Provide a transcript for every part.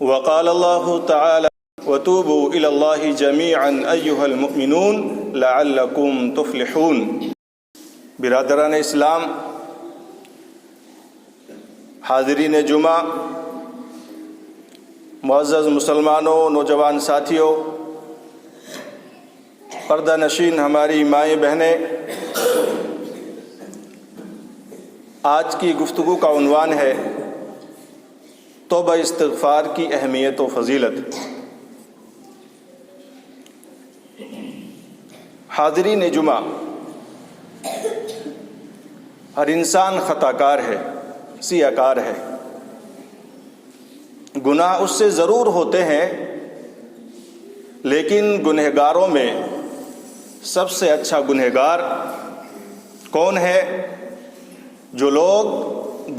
وقال اللہ تعالی وتوبوا الی اللہ جمیعا ایھا المؤمنون لعلکم تفلحون۔ برادران اسلام، حاضرین جمعہ، معزز مسلمانوں، نوجوان ساتھیوں، پردہ نشین ہماری مائیں بہنیں، آج کی گفتگو کا عنوان ہے توبہ استغفار کی اہمیت و فضیلت۔ حاضرین جمعہ، ہر انسان خطا کار ہے، سیاہ کار ہے، گناہ اس سے ضرور ہوتے ہیں، لیکن گنہگاروں میں سب سے اچھا گنہگار کون ہے؟ جو لوگ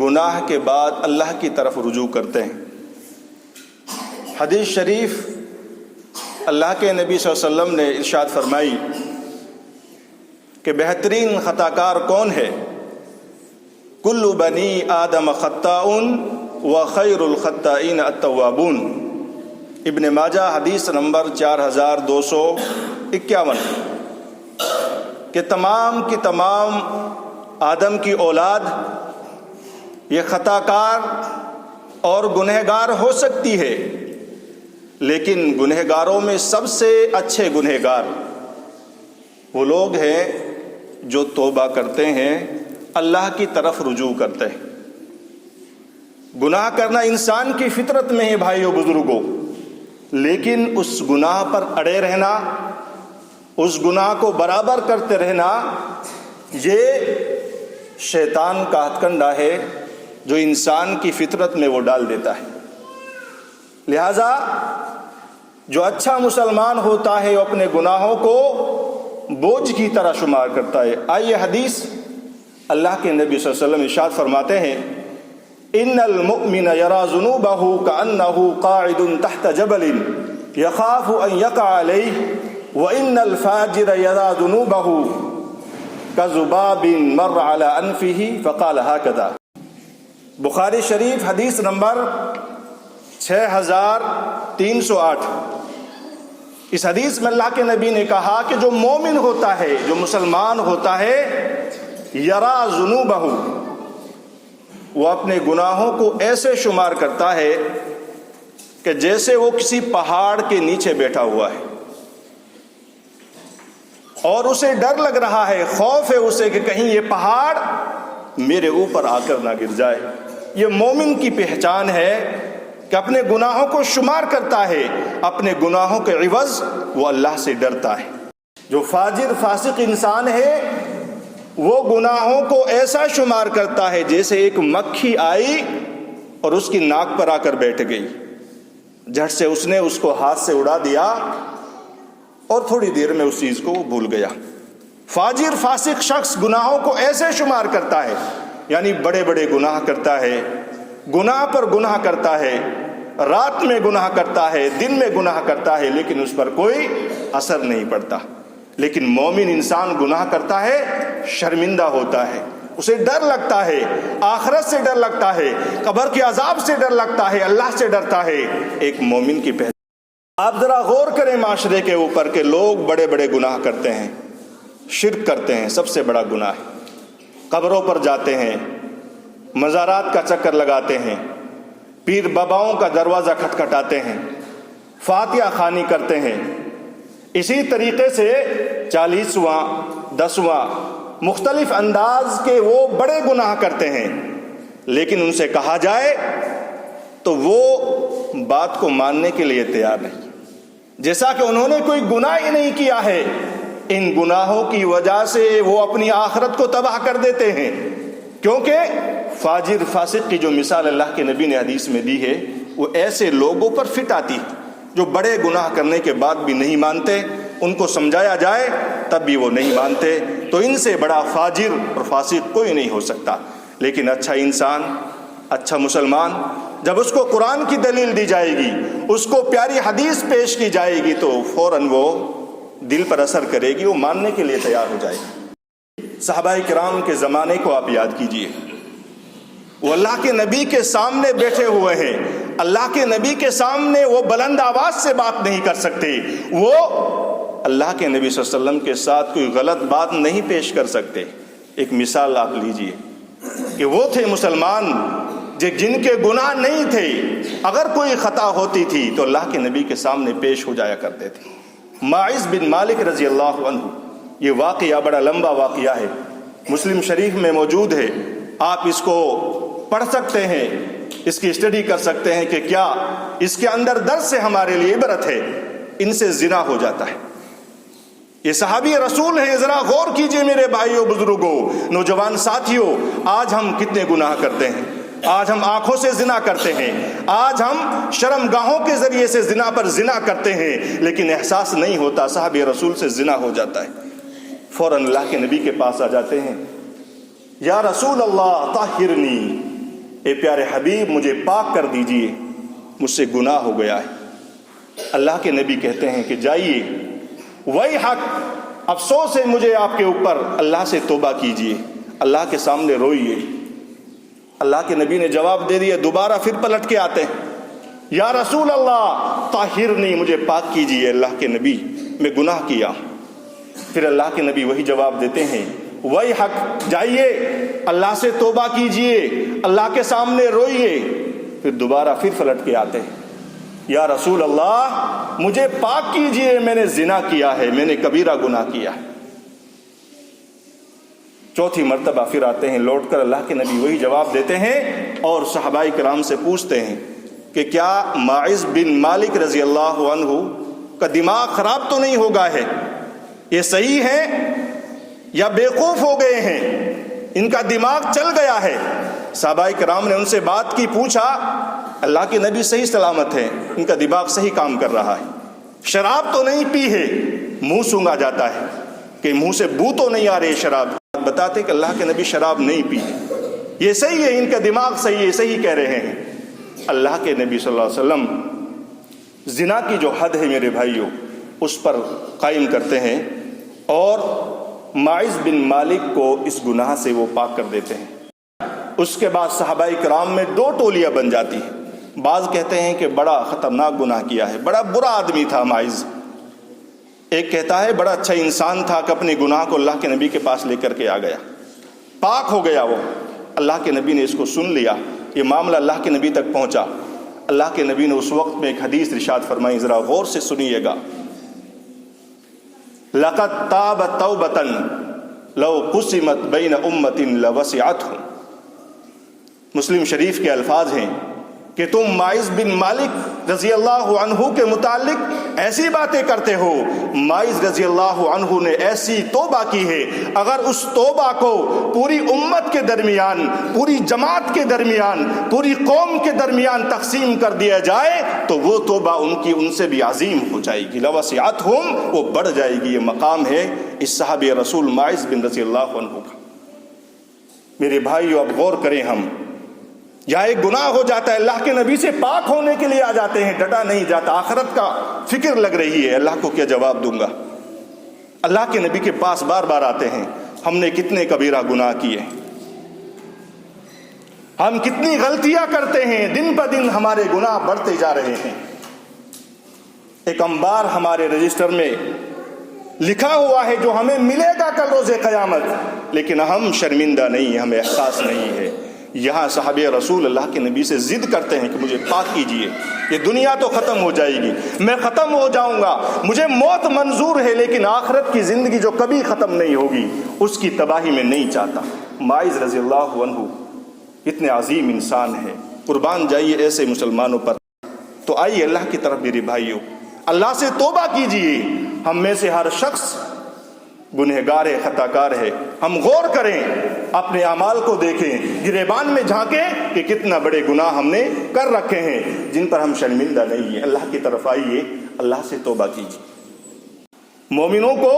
گناہ کے بعد اللہ کی طرف رجوع کرتے ہیں۔ حدیث شریف اللہ کے نبی صلی اللہ علیہ وسلم نے ارشاد فرمائی کہ بہترین خطا کار کون ہے؟ کل بنی آدم خطاء وخیر الخطائین التوابون۔ ابن ماجہ حدیث نمبر 4251 کہ تمام کی تمام آدم کی اولاد یہ خطا کار اور گنہگار ہو سکتی ہے، لیکن گنہگاروں میں سب سے اچھے گنہگار وہ لوگ ہیں جو توبہ کرتے ہیں، اللہ کی طرف رجوع کرتے ہیں۔ گناہ کرنا انسان کی فطرت میں ہے بھائیو بزرگوں، لیکن اس گناہ پر اڑے رہنا، اس گناہ کو برابر کرتے رہنا، یہ شیطان کا ہتھ کنڈا ہے جو انسان کی فطرت میں وہ ڈال دیتا ہے۔ لہذا جو اچھا مسلمان ہوتا ہے وہ اپنے گناہوں کو بوجھ کی طرح شمار کرتا ہے۔ آئیے حدیث اللہ کے نبی صلی اللہ علیہ وسلم ارشاد فرماتے ہیں ان المؤمن یری ذنوبہ کأنہ قاعد تحت جبل یخاف ان یقع علیہ وان الفاجر یری ذنوبہ کذباب مر علی انفہ فقال ہکذا۔ بخاری شریف حدیث نمبر 6308۔ اس حدیث میں اللہ کے نبی نے کہا کہ جو مومن ہوتا ہے، جو مسلمان ہوتا ہے، یرا ذنوبہ، وہ اپنے گناہوں کو ایسے شمار کرتا ہے کہ جیسے وہ کسی پہاڑ کے نیچے بیٹھا ہوا ہے اور اسے ڈر لگ رہا ہے، خوف ہے اسے کہ کہیں یہ پہاڑ میرے اوپر آ کر نہ گر جائے۔ یہ مومن کی پہچان ہے کہ اپنے گناہوں کو شمار کرتا ہے، اپنے گناہوں کے عوض وہ اللہ سے ڈرتا ہے۔ جو فاجر فاسق انسان ہے وہ گناہوں کو ایسا شمار کرتا ہے جیسے ایک مکھی آئی اور اس کی ناک پر آ کر بیٹھ گئی، جھٹ سے اس نے اس کو ہاتھ سے اڑا دیا اور تھوڑی دیر میں اس چیز کو وہ بھول گیا۔ فاجر فاسق شخص گناہوں کو ایسے شمار کرتا ہے، یعنی بڑے بڑے گناہ کرتا ہے، گناہ پر گناہ کرتا ہے، رات میں گناہ کرتا ہے، دن میں گناہ کرتا ہے، لیکن اس پر کوئی اثر نہیں پڑتا۔ لیکن مومن انسان گناہ کرتا ہے، شرمندہ ہوتا ہے، اسے ڈر لگتا ہے، آخرت سے ڈر لگتا ہے، قبر کے عذاب سے ڈر لگتا ہے، اللہ سے ڈرتا ہے۔ ایک مومن کی پہچان۔ آپ ذرا غور کریں معاشرے کے اوپر کہ لوگ بڑے بڑے گناہ کرتے ہیں، شرک کرتے ہیں، سب سے بڑا گناہ ہے، قبروں پر جاتے ہیں، مزارات کا چکر لگاتے ہیں، پیر باباؤں کا دروازہ کھٹکھٹاتے ہیں، فاتحہ خوانی کرتے ہیں، اسی طریقے سے 40واں 10واں مختلف انداز کے وہ بڑے گناہ کرتے ہیں، لیکن ان سے کہا جائے تو وہ بات کو ماننے کے لیے تیار نہیں، جیسا کہ انہوں نے کوئی گناہ ہی نہیں کیا ہے۔ ان گناہوں کی وجہ سے وہ اپنی آخرت کو تباہ کر دیتے ہیں، کیونکہ فاجر فاسق کی جو مثال اللہ کے نبی نے حدیث میں دی ہے وہ ایسے لوگوں پر فٹ آتی ہے جو بڑے گناہ کرنے کے بعد بھی نہیں مانتے، ان کو سمجھایا جائے تب بھی وہ نہیں مانتے، تو ان سے بڑا فاجر اور فاسق کوئی نہیں ہو سکتا۔ لیکن اچھا انسان، اچھا مسلمان، جب اس کو قرآن کی دلیل دی جائے گی، اس کو پیاری حدیث پیش کی جائے گی، تو فوراً وہ دل پر اثر کرے گی، وہ ماننے کے لیے تیار ہو جائے گی۔ صحابہ کرام کے زمانے کو آپ یاد کیجئے، وہ اللہ کے نبی کے سامنے بیٹھے ہوئے ہیں، اللہ کے نبی کے سامنے وہ بلند آواز سے بات نہیں کر سکتے، وہ اللہ کے نبی صلی اللہ علیہ وسلم کے ساتھ کوئی غلط بات نہیں پیش کر سکتے۔ ایک مثال آپ لیجئے کہ وہ تھے مسلمان جن کے گناہ نہیں تھے، اگر کوئی خطا ہوتی تھی تو اللہ کے نبی کے سامنے پیش ہو جایا کرتے تھے۔ ماعز بن مالک رضی اللہ عنہ، یہ واقعہ بڑا لمبا واقعہ ہے، مسلم شریف میں موجود ہے، آپ اس کو پڑھ سکتے ہیں، اس کی اسٹڈی کر سکتے ہیں کہ کیا اس کے اندر درس سے ہمارے لیے عبرت ہے۔ ان سے زنا ہو جاتا ہے، یہ صحابی رسول ہیں، ذرا غور کیجئے میرے بھائیوں، بزرگوں، نوجوان ساتھیوں، آج ہم کتنے گناہ کرتے ہیں، آج ہم آنکھوں سے زنا کرتے ہیں، آج ہم شرم گاہوں کے ذریعے سے زنا پر زنا کرتے ہیں، لیکن احساس نہیں ہوتا۔ صحابی رسول سے زنا ہو جاتا ہے، فوراً اللہ کے نبی کے پاس آ جاتے ہیں، یا رسول اللہ طہرنی، اے پیارے حبیب مجھے پاک کر دیجئے، مجھ سے گناہ ہو گیا ہے۔ اللہ کے نبی کہتے ہیں کہ جائیے، وہی حق، افسوس ہے مجھے آپ کے اوپر، اللہ سے توبہ کیجئے، اللہ کے سامنے روئیے۔ اللہ کے نبی نے جواب دے دیا، دوبارہ پھر پلٹ کے آتے ہیں، یا رسول اللہ طاہرنی، مجھے پاک کیجئے، اللہ کے نبی میں گناہ کیا۔ پھر اللہ کے نبی وہی جواب دیتے ہیں، وہی حق، جائیے اللہ سے توبہ کیجئے، اللہ کے سامنے روئیے۔ پھر دوبارہ پھر پلٹ کے آتے ہیں، یا رسول اللہ مجھے پاک کیجئے، میں نے زنا کیا ہے، میں نے کبیرہ گناہ کیا ہے۔ چوتھی مرتبہ پھر آتے ہیں، لوٹ کر اللہ کے نبی وہی جواب دیتے ہیں، اور صحابہ کرام سے پوچھتے ہیں کہ کیا ماعز بن مالک رضی اللہ عنہ کا دماغ خراب تو نہیں ہو گیا ہے، یہ صحیح ہے یا بیوقوف ہو گئے ہیں، ان کا دماغ چل گیا ہے؟ صحابہ کرام نے ان سے بات کی، پوچھا، اللہ کے نبی صحیح سلامت ہے، ان کا دماغ صحیح کام کر رہا ہے، شراب تو نہیں پی ہے، منہ سونگا جاتا ہے کہ منہ سے بو تو نہیں آ رہی شراب، بتاتے کہ اللہ کے نبی شراب نہیں پی ہے، یہ صحیح ہے، ان کا دماغ صحیح ہے، صحیح کہہ رہے ہیں۔ اللہ کے نبی صلی اللہ علیہ وسلم زنا کی جو حد ہے میرے بھائیوں اس پر قائم کرتے ہیں، اور ماعز بن مالک کو اس گناہ سے وہ پاک کر دیتے ہیں۔ اس کے بعد صحابہ کرام میں دو ٹولیاں بن جاتی ہیں، بعض کہتے ہیں کہ بڑا خطرناک گناہ کیا ہے، بڑا برا آدمی تھا ماعز، ایک کہتا ہے بڑا اچھا انسان تھا کہ اپنے گناہ کو اللہ کے نبی کے پاس لے کر کے آ گیا، پاک ہو گیا وہ۔ اللہ کے نبی نے اس کو سن لیا، یہ معاملہ اللہ کے نبی تک پہنچا۔ اللہ کے نبی نے اس وقت میں ایک حدیث ارشاد فرمائی، ذرا غور سے سنیے گا، لقد تاب توبۃ لو قسمت بین امۃ لوسعتہم، مسلم شریف کے الفاظ ہیں کہ تم ماعز بن مالک رضی اللہ عنہ کے متعلق ایسی باتیں کرتے ہو، ماعز رضی اللہ عنہ نے ایسی توبہ کی ہے، اگر اس توبہ کو پوری امت کے درمیان، پوری جماعت کے درمیان، پوری قوم کے درمیان تقسیم کر دیا جائے تو وہ توبہ ان سے بھی عظیم ہو جائے گی، لوسعتہم، وہ بڑھ جائے گی۔ یہ مقام ہے اس صحابی رسول ماعز بن رضی اللہ عنہ کا۔ میرے بھائیو اب غور کریں، ہم یا ایک گناہ ہو جاتا ہے، اللہ کے نبی سے پاک ہونے کے لیے آ جاتے ہیں، ڈٹا نہیں جاتا، آخرت کا فکر لگ رہی ہے، اللہ کو کیا جواب دوں گا، اللہ کے نبی کے پاس بار بار آتے ہیں، ہم نے کتنے کبیرہ گناہ کیے، ہم کتنی غلطیاں کرتے ہیں، دن بہ دن ہمارے گناہ بڑھتے جا رہے ہیں۔ ایک انبار ہمارے رجسٹر میں لکھا ہوا ہے جو ہمیں ملے گا کل روز قیامت، لیکن ہم شرمندہ نہیں، ہمیں احساس نہیں ہے۔ یہاں صحابہ رسول اللہ کے نبی سے ضد کرتے ہیں کہ مجھے پاک کیجئے، یہ دنیا تو ختم ہو جائے گی، میں ختم ہو جاؤں گا، مجھے موت منظور ہے، لیکن آخرت کی زندگی جو کبھی ختم نہیں ہوگی اس کی تباہی میں نہیں چاہتا۔ ماعز رضی اللہ عنہ اتنے عظیم انسان ہے، قربان جائیے ایسے مسلمانوں پر۔ تو آئیے اللہ کی طرف میرے بھائیوں، اللہ سے توبہ کیجئے، ہم میں سے ہر شخص گنہگار ہے، خطا کار ہے، ہم غور کریں، اپنے اعمال کو دیکھیں، گریبان میں جھانکیں کہ کتنا بڑے گناہ ہم نے کر رکھے ہیں جن پر ہم شرمندہ نہیں ہیں۔ اللہ کی طرف آئیے، اللہ سے توبہ کیجیے۔ مومنوں کو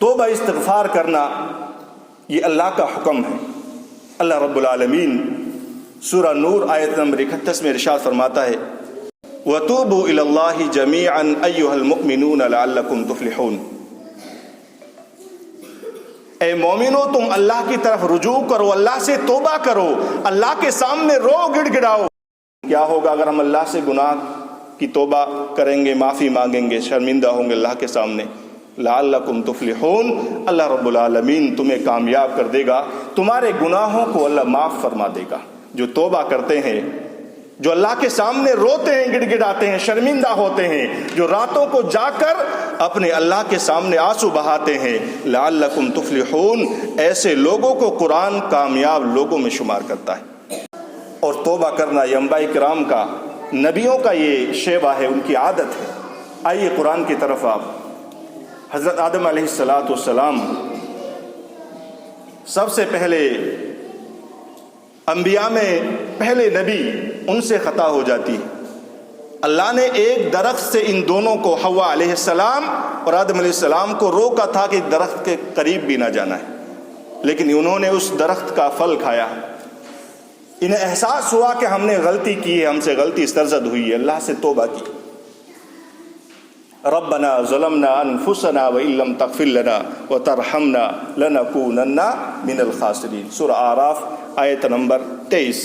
توبہ استغفار کرنا یہ اللہ کا حکم ہے۔ اللہ رب العالمین سورہ نور آیت نمبر 31 میں ارشاد فرماتا ہے، وَتُوبُوا إِلَى اللَّهِ جَمِيعًا أَيُّهَا الْمُؤْمِنُونَ لَعَلَّكُمْ تُفْلِحُونَ۔ اے مومنو تم اللہ کی طرف رجوع کرو، اللہ سے توبہ کرو، اللہ کے سامنے رو گڑ گڑاؤ کیا ہوگا اگر ہم اللہ سے گناہ کی توبہ کریں گے, معافی مانگیں گے, شرمندہ ہوں گے اللہ کے سامنے. لعلکم تفلحون, اللہ رب العالمین تمہیں کامیاب کر دے گا, تمہارے گناہوں کو اللہ معاف فرما دے گا. جو توبہ کرتے ہیں, جو اللہ کے سامنے روتے ہیں, گڑ گڑاتے ہیں, شرمندہ ہوتے ہیں, جو راتوں کو جا کر اپنے اللہ کے سامنے آنسو بہاتے ہیں, لعلکم تفلحون, ایسے لوگوں کو قرآن کامیاب لوگوں میں شمار کرتا ہے. اور توبہ کرنا یہ انبیاء کرام کا, نبیوں کا یہ شیوہ ہے, ان کی عادت ہے. آئیے قرآن کی طرف. آپ حضرت آدم علیہ السلام سب سے پہلے انبیاء میں پہلے نبی, ان سے خطا ہو جاتی ہے. اللہ نے ایک درخت سے ان دونوں کو, حوا علیہ السلام اور آدم علیہ السلام کو, روکا تھا کہ درخت کے قریب بھی نہ جانا ہے, لیکن انہوں نے اس درخت کا پھل کھایا. انہیں احساس ہوا کہ ہم نے غلطی کی ہے, ہم سے غلطی سرزد ہوئی ہے, اللہ سے توبہ کی. ربنا ظلمنا انفسنا وان لم تغفر لنا وترحمنا لنکونن من الخاسرین. سورہ اعراف آیت نمبر 23.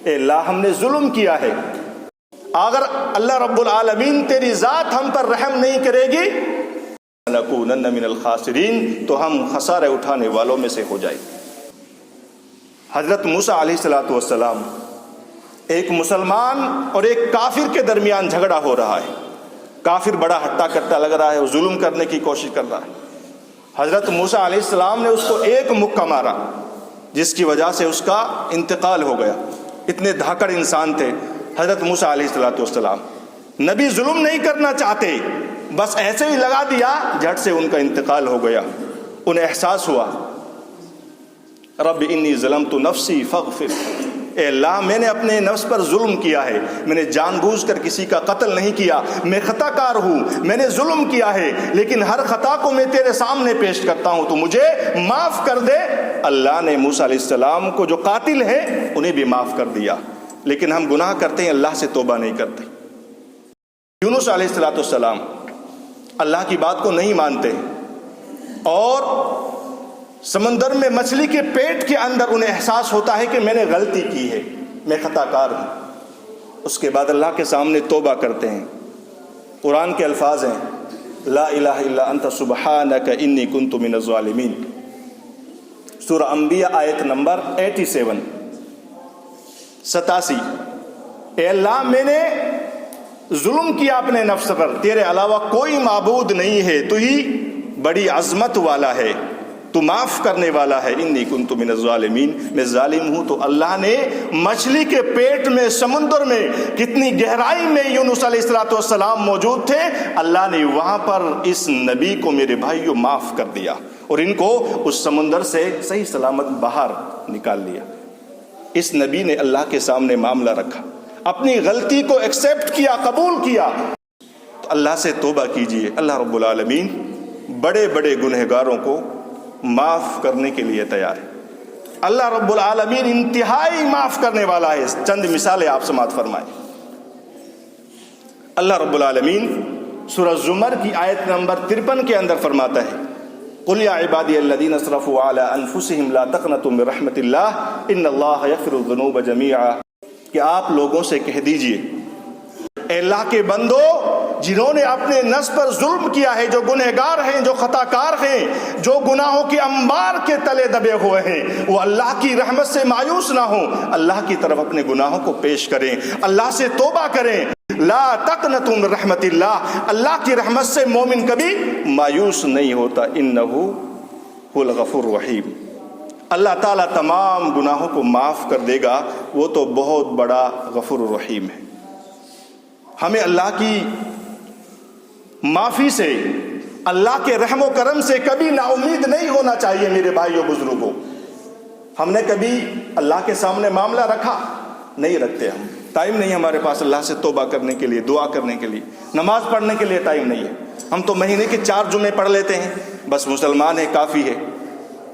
اے اللہ, ہم نے ظلم کیا ہے, اگر اللہ رب العالمین تیری ذات ہم پر رحم نہیں کرے گی, لنکونن من الخاسرین, تو ہم خسارے اٹھانے والوں میں سے ہو جائیں. حضرت موسیٰ علیہ السلام, ایک مسلمان اور ایک کافر کے درمیان جھگڑا ہو رہا ہے. کافر بڑا ہٹا کٹا لگ رہا ہے, وہ ظلم کرنے کی کوشش کر رہا ہے. حضرت موسیٰ علیہ السلام نے اس کو ایک مکہ مارا, جس کی وجہ سے اس کا انتقال ہو گیا. اتنے دھاکڑ انسان تھے حضرت موسیٰ علیہ السلام. نبی ظلم نہیں کرنا چاہتے, بس ایسے ہی لگا دیا, جھٹ سے ان کا انتقال ہو گیا. انہیں احساس ہوا, رب انی ظلمت نفسی فاغفر. اے اللہ, میں نے اپنے نفس پر ظلم کیا ہے, میں نے جان بوجھ کر کسی کا قتل نہیں کیا, میں خطا کار ہوں, میں نے ظلم کیا ہے, لیکن ہر خطا کو میں تیرے سامنے پیش کرتا ہوں, تو مجھے معاف کر دے. اللہ نے موسیٰ علیہ السلام کو, جو قاتل ہیں, انہیں بھی معاف کر دیا. لیکن ہم گناہ کرتے ہیں, اللہ سے توبہ نہیں کرتے. یونس علیہ السلام اللہ کی بات کو نہیں مانتے, اور سمندر میں مچھلی کے پیٹ کے اندر انہیں احساس ہوتا ہے کہ میں نے غلطی کی ہے, میں خطا کار ہوں. اس کے بعد اللہ کے سامنے توبہ کرتے ہیں. قرآن کے الفاظ ہیں, لا الہ الا انت سبحانک انی کنت من الظالمین. سورہ انبیاء آیت نمبر 87. اے اللہ, میں نے ظلم کیا اپنے نفس پر, تیرے علاوہ کوئی معبود نہیں ہے, تو ہی بڑی عظمت والا ہے, تو معاف کرنے والا ہے. انی کنت من الظالمین, میں ظالم ہوں. تو اللہ نے مچھلی کے پیٹ میں, سمندر میں, کتنی گہرائی میں یونس علیہ السلام موجود تھے, اللہ نے وہاں پر اس نبی کو, میرے بھائیوں, معاف کر دیا, اور ان کو اس سمندر سے صحیح سلامت باہر نکال لیا. اس نبی نے اللہ کے سامنے معاملہ رکھا, اپنی غلطی کو ایکسیپٹ کیا, قبول کیا. تو اللہ سے توبہ کیجئے. اللہ رب العالمین بڑے بڑے گنہگاروں کو معاف کرنے کے لیے تیار ہے. اللہ رب العالمین انتہائی معاف کرنے والا ہے. چند مثالیں آپ سماعت فرمائیں. اللہ رب العالمین سورہ زمر کی آیت نمبر 53 کے اندر فرماتا ہے, قل یا عبادی الذین اسرفوا علی انفسہم لا تقنطوا من رحمت اللہ ان اللہ یغفر الذنوب جمیعا. کہ آپ لوگوں سے کہہ دیجئے, اے اللہ کے بندو, جنہوں نے اپنے نفس پر ظلم کیا ہے, جو گنہگار ہیں, جو خطا کار ہیں, جو گناہوں کے انبار کے تلے دبے ہوئے ہیں, وہ اللہ کی رحمت سے مایوس نہ ہوں, اللہ کی طرف اپنے گناہوں کو پیش کریں, اللہ سے توبہ کریں. لا تقنطوا من رحمت اللہ, اللہ کی رحمت سے مومن کبھی مایوس نہیں ہوتا. انہ هو الغفور الرحیم. اللہ تعالیٰ تمام گناہوں کو معاف کر دے گا, وہ تو بہت بڑا غفور الرحیم ہے. ہمیں اللہ کی معافی سے, اللہ کے رحم و کرم سے کبھی نا امید نہیں ہونا چاہیے. میرے بھائیوں بزرگوں, ہم نے کبھی اللہ کے سامنے معاملہ رکھا؟ نہیں رکھتے. ہم ٹائم نہیں ہمارے پاس اللہ سے توبہ کرنے کے لیے, دعا کرنے کے لیے, نماز پڑھنے کے لیے ٹائم نہیں ہے. ہم تو مہینے کے 4 جمعے پڑھ لیتے ہیں, بس مسلمان ہے کافی ہے.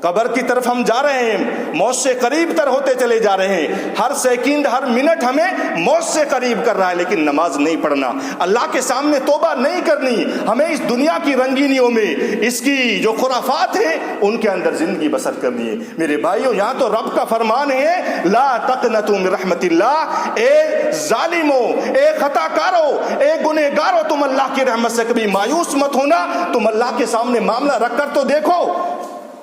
قبر کی طرف ہم جا رہے ہیں, موت سے قریب تر ہوتے چلے جا رہے ہیں، ہر سیکنڈ ہر منٹ ہمیں موت سے قریب کر رہا ہے، لیکن نماز نہیں پڑھنا، اللہ کے سامنے توبہ نہیں کرنی، ہمیں اس دنیا کی رنگینیوں میں اس کی جو خرافات ہیں ان کے اندر زندگی بسر کرنی ہے۔ میرے بھائیوں، یہاں تو رب کا فرمان ہے لا تقنطوا من رحمت اللہ، اے ظالموں، اے خطا کاروں، اے گنہگاروں، تم اللہ کی رحمت سے کبھی مایوس مت ہونا، تم اللہ کے سامنے معاملہ رکھ کر تو دیکھو،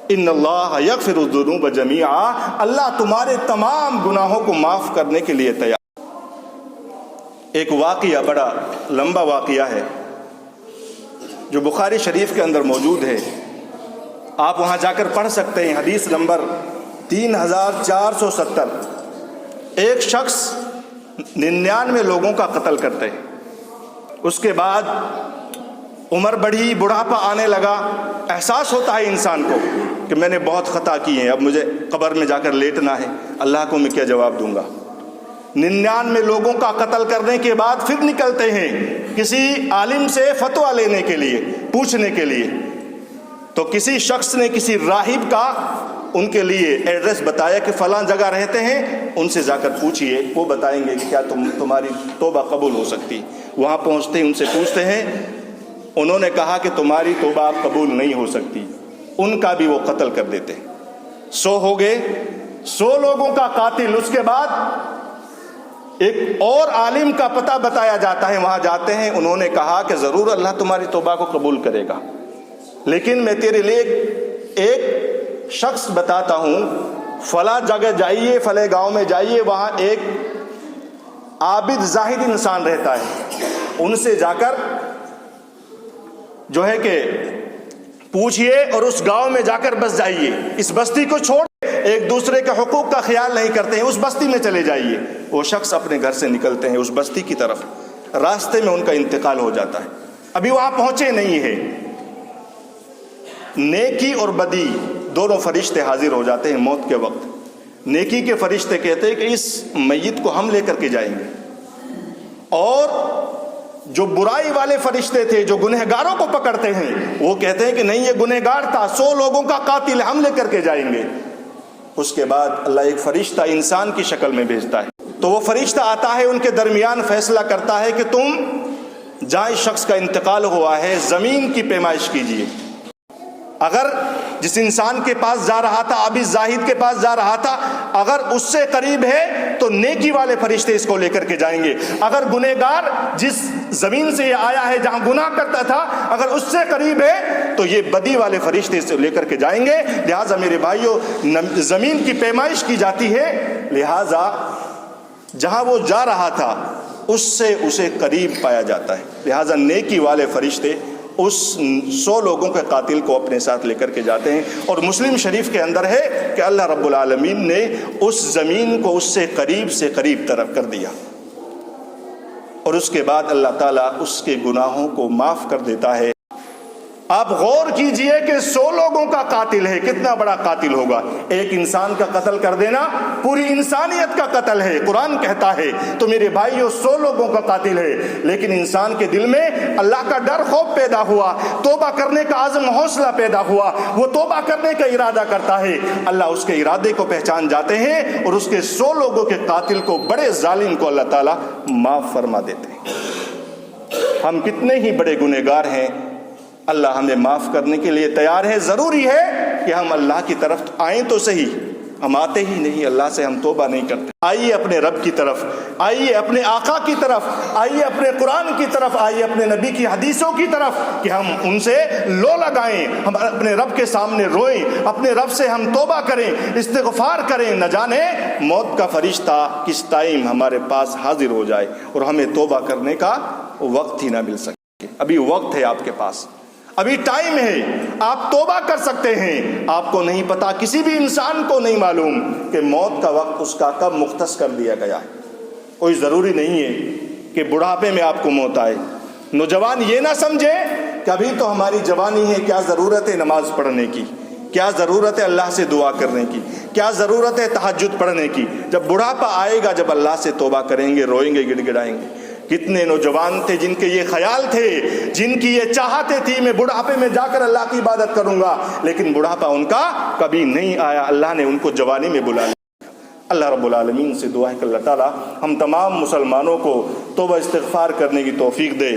ان اللہ یغفر الذنوب جمیعا، اللہ تمہارے تمام گناہوں کو معاف کرنے کے لیے تیار۔ ایک واقعہ، بڑا لمبا واقعہ ہے جو بخاری شریف کے اندر موجود ہے، آپ وہاں جا کر پڑھ سکتے ہیں، حدیث نمبر 3470۔ ایک شخص 99 لوگوں کا قتل کرتے ہیں، اس کے بعد عمر بڑھی، بڑھاپا آنے لگا، احساس ہوتا ہے انسان کو کہ میں نے بہت خطا کی ہیں، اب مجھے قبر میں جا کر لیٹنا ہے، اللہ کو میں کیا جواب دوں گا۔ 99 لوگوں کا قتل کرنے کے بعد پھر نکلتے ہیں کسی عالم سے فتویٰ لینے کے لیے، پوچھنے کے لیے، تو کسی شخص نے کسی راہب کا ان کے لیے ایڈریس بتایا کہ فلاں جگہ رہتے ہیں، ان سے جا کر پوچھئے، وہ بتائیں گے کہ کیا تمہاری توبہ قبول ہو سکتی۔ وہاں پہنچتے ہیں، ان سے پوچھتے ہیں، انہوں نے کہا کہ تمہاری توبہ قبول نہیں ہو سکتی، ان کا بھی وہ قتل کر دیتے۔ 100 ہو گئے، 100 لوگوں کا قاتل۔ اس کے بعد ایک اور عالم کا پتہ بتایا جاتا ہے، وہاں جاتے ہیں، انہوں نے کہا کہ ضرور اللہ تمہاری توبہ کو قبول کرے گا، لیکن میں تیرے لیے ایک شخص بتاتا ہوں، فلاں جگہ جائیے، فلاں گاؤں میں جائیے، وہاں ایک عابد زاہد انسان رہتا ہے، ان سے جا کر جو ہے کہ پوچھئے اور اس گاؤں میں جا کر بس جائیے، اس بستی کو چھوڑ ایک دوسرے کے حقوق کا خیال نہیں کرتے ہیں، اس بستی میں چلے جائیے۔ وہ شخص اپنے گھر سے نکلتے ہیں اس بستی کی طرف، راستے میں ان کا انتقال ہو جاتا ہے، ابھی وہاں پہنچے نہیں ہے، نیکی اور بدی دونوں فرشتے حاضر ہو جاتے ہیں موت کے وقت۔ نیکی کے فرشتے کہتے ہیں کہ اس میت کو ہم لے کر کے جائیں گے، اور جو برائی والے فرشتے تھے جو گنہگاروں کو پکڑتے ہیں وہ کہتے ہیں کہ نہیں، یہ گنہگار تھا، 100 لوگوں کا قاتل، ہم لے کر کے جائیں گے۔ اس کے بعد اللہ ایک فرشتہ انسان کی شکل میں بھیجتا ہے، تو وہ فرشتہ آتا ہے، ان کے درمیان فیصلہ کرتا ہے کہ تم جہاں اس شخص کا انتقال ہوا ہے زمین کی پیمائش کیجیے، اگر جس انسان کے پاس جا رہا تھا، ابھی زاہد کے پاس جا رہا تھا، اگر اس سے قریب ہے تو نیکی والے فرشتے اس کو لے کر کے جائیں گے، اگر گنہگار جس زمین سے یہ آیا ہے جہاں گناہ کرتا تھا اگر اس سے قریب ہے تو یہ بدی والے فرشتے اسے لے کر کے جائیں گے۔ لہٰذا میرے بھائیوں، زمین کی پیمائش کی جاتی ہے، لہٰذا جہاں وہ جا رہا تھا اس سے اسے قریب پایا جاتا ہے، لہٰذا نیکی والے فرشتے اس 100 لوگوں کے قاتل کو اپنے ساتھ لے کر کے جاتے ہیں۔ اور مسلم شریف کے اندر ہے کہ اللہ رب العالمین نے اس زمین کو اس سے قریب طرف کر دیا، اور اس کے بعد اللہ تعالیٰ اس کے گناہوں کو معاف کر دیتا ہے۔ آپ غور کیجئے کہ 100 لوگوں کا قاتل ہے، کتنا بڑا قاتل ہوگا؟ ایک انسان کا قتل کر دینا پوری انسانیت کا قتل ہے، قرآن کہتا ہے۔ تو میرے بھائیو، 100 لوگوں کا قاتل ہے، لیکن انسان کے دل میں اللہ کا ڈر خوف پیدا ہوا، توبہ کرنے کا عزم حوصلہ پیدا ہوا، وہ توبہ کرنے کا ارادہ کرتا ہے، اللہ اس کے ارادے کو پہچان جاتے ہیں، اور اس کے 100 لوگوں کے قاتل کو، بڑے ظالم کو اللہ تعالیٰ معاف فرما دیتے ہیں۔ ہم کتنے ہی بڑے گنہگار ہیں، اللہ ہمیں معاف کرنے کے لیے تیار ہے۔ ضروری ہے کہ ہم اللہ کی طرف آئیں تو صحیح، ہم آتے ہی نہیں، اللہ سے ہم توبہ نہیں کرتے۔ آئیے اپنے رب کی طرف، آئیے اپنے آقا کی طرف، آئیے اپنے قرآن کی طرف، آئیے اپنے نبی کی حدیثوں کی طرف، کہ ہم ان سے لو لگائیں، ہم اپنے رب کے سامنے روئیں، اپنے رب سے ہم توبہ کریں، استغفار کریں۔ نہ جانے موت کا فرشتہ کس ٹائم ہمارے پاس حاضر ہو جائے اور ہمیں توبہ کرنے کا وقت ہی نہ مل سکے۔ ابھی وقت ہے آپ کے پاس، ابھی ٹائم ہے، آپ توبہ کر سکتے ہیں۔ آپ کو نہیں پتا، کسی بھی انسان کو نہیں معلوم کہ موت کا وقت اس کا کب مختص کر دیا گیا ہے۔ کوئی ضروری نہیں ہے کہ بڑھاپے میں آپ کو موت آئے۔ نوجوان یہ نہ سمجھے کہ ابھی تو ہماری جوانی ہے، کیا ضرورت ہے نماز پڑھنے کی، کیا ضرورت ہے اللہ سے دعا کرنے کی، کیا ضرورت ہے تہجد پڑھنے کی۔ جب بڑھاپا آئے گا، جب اللہ سے توبہ کریں گے، روئیں گے، گڑ گڑائیں گے کتنے نوجوان تھے جن کے یہ خیال تھے، جن کی یہ چاہتے تھی میں بڑھاپے میں جا کر اللہ کی عبادت کروں گا، لیکن بڑھاپا ان کا کبھی نہیں آیا، اللہ نے ان کو جوانی میں بلا لیا۔ اللہ رب العالمین سے دعا ہے کہ اللہ تعالی ہم تمام مسلمانوں کو توبہ استغفار کرنے کی توفیق دے۔